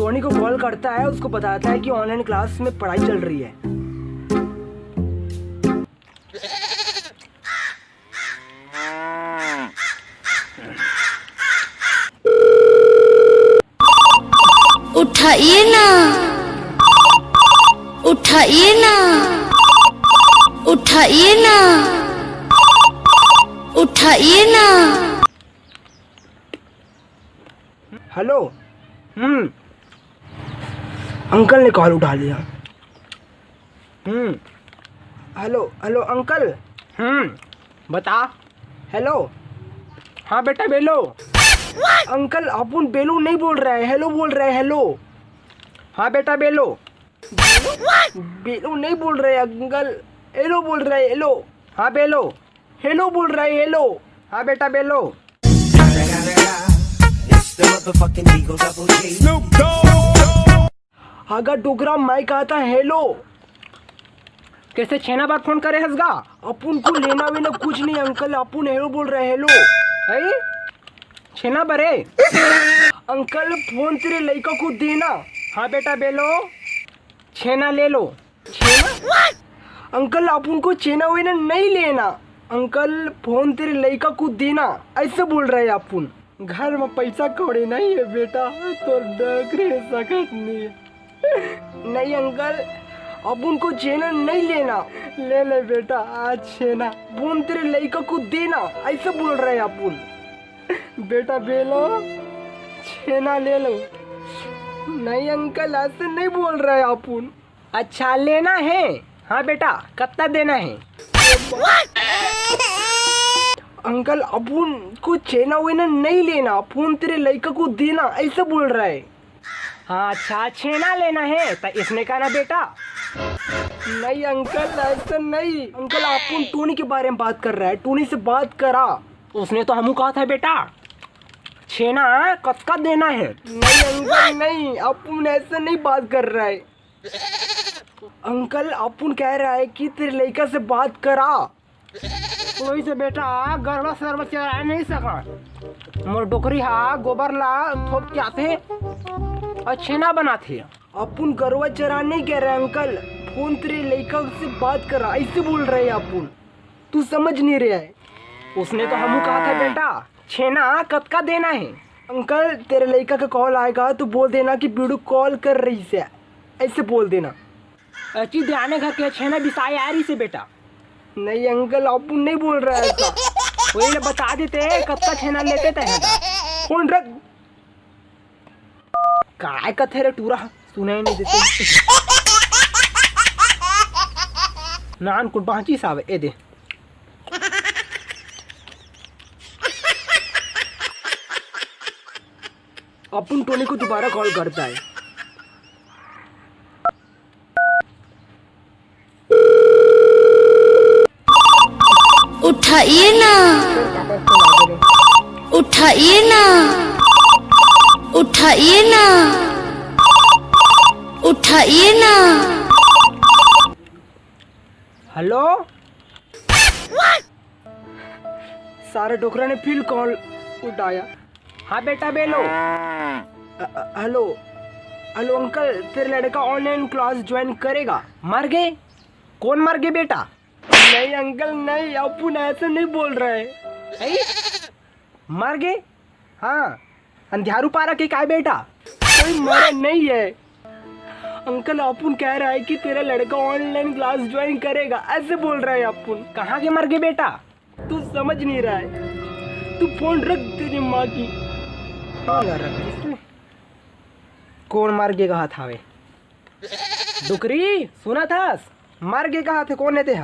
Tony को call करता है, उसको बताता है कि ऑनलाइन क्लास में पढ़ाई चल रही है। उठाइए ना, उठाइए ना, उठाइए ना, उठाइए ना। हेलो। अंकल ने कॉल उठा लिया। Hello hello uncle. बता। हेलो। हाँ बेटा बेलो। अंकल अपन बेलू नहीं बोल रहा है, हेलो बोल रहा है। हेलो। हाँ बेटा बेलो। बेलू नहीं बोल रहे अंकल, हेलो बोल रहा है। हेलो। हाँ बेलो। हेलो बोल रहा है। हेलो। हाँ बेटा बेलो। अगर डोगरा माइक आता हेलो। कैसे छेना बार फोन करे हंसगा? अपन को लेना वेना कुछ नहीं अंकल, अपन हेलो बोल रहे हैं। हेलो। है छेना बरे। अंकल फोन तेरे लड़का को देना। हाँ बेटा बेलो, छेना ले लो। छेना? अंकल अपन को छेना वेना नहीं लेना, अंकल फोन तेरे लड़का को देना, ऐसे बोल रहे हैं अपन। घर में पैसा कौड़ी नहीं है बेटा, तो डकरे सकत नहीं है। नहीं अंकल, अपन को छेना नहीं लेना। ले ले बेटा आज छेना। फोन तेरे लड़का को देना, ऐसे बोल रहे हैं अपन। बेटा बेलो, छेना ले लो। नहीं अंकल, ऐसे नहीं बोल रहे अपन। अच्छा लेना है? हाँ बेटा, कितना देना है? अंकल अपन को छेना वेना नहीं लेना, फोन तेरे लड़का को देना, ऐसे बोल रहा है। हाँ अच्छा छेना लेना है तो इसने कहा ना बेटा। नहीं अंकल, ऐसा नहीं। अंकल अपन टोनी के बारे में बात कर रहा है, टोनी से बात करा। उसने तो हमू कहा था बेटा छेना कत्का देना है। नहीं अंकल नहीं, अपन ऐसे नहीं बात कर रहा है। अंकल अपन कह रहा है कि तेरे लड़का से बात करा। वही से बेटा गरबा सरबा चला नहीं सका। मोर डोकरी हा गोबर ला थोप के आते और छेना बनाते। अपन गरवा चरा नहीं कह रहे अंकल, फोन तेरे लड़का से बात करा, ऐसे बोल रहे हैं अपन। तू समझ नहीं रहा है। उसने तो हमू कहा था बेटा छेना कत्का देना है। अंकल तेरे लड़का का कॉल आएगा तो बोल देना कि वीडियो कॉल कर रही से, ऐसे बोल देना। अच्छी ध्यान घर के छेना बिसाई आ रही से बेटा। नहीं अंकल, अपन नहीं बोल रहा है ऐसा। वही बता देते कत्का छेना लेते थे। फोन रख। काय कथे रे टूरा सुनाई नहीं देते। नान कुट बांची सावे ए दे। अपन टोनी को दोबारा कॉल करता है। उठाइए ना, उठाइए ना, उठाइए ना, उठाइए ना। हेलो। सारे डोकरा ने फिर कॉल उठाया। हाँ बेटा बेलो। हेलो हेलो अंकल, तेरे लड़का ऑनलाइन क्लास ज्वाइन करेगा। मर गए? कौन मर गए बेटा? नहीं अंकल नहीं, अपन ऐसे नहीं बोल रहे। मर गए? हाँ अंधियारू पारा के काय बेटा? कोई मरा नहीं है अंकल, अपन कह रहा है कि तेरा लड़का ऑनलाइन क्लास ज्वाइन करेगा, ऐसे बोल रहा है अपन। कहाँ के मर गए बेटा? तू समझ नहीं रहा है, तू फोन रख तेरी माँ की। हाँ रख। कौन मर गए कहा था वे? डुकरी सुना था? मर गए कहा थे? कौन थे?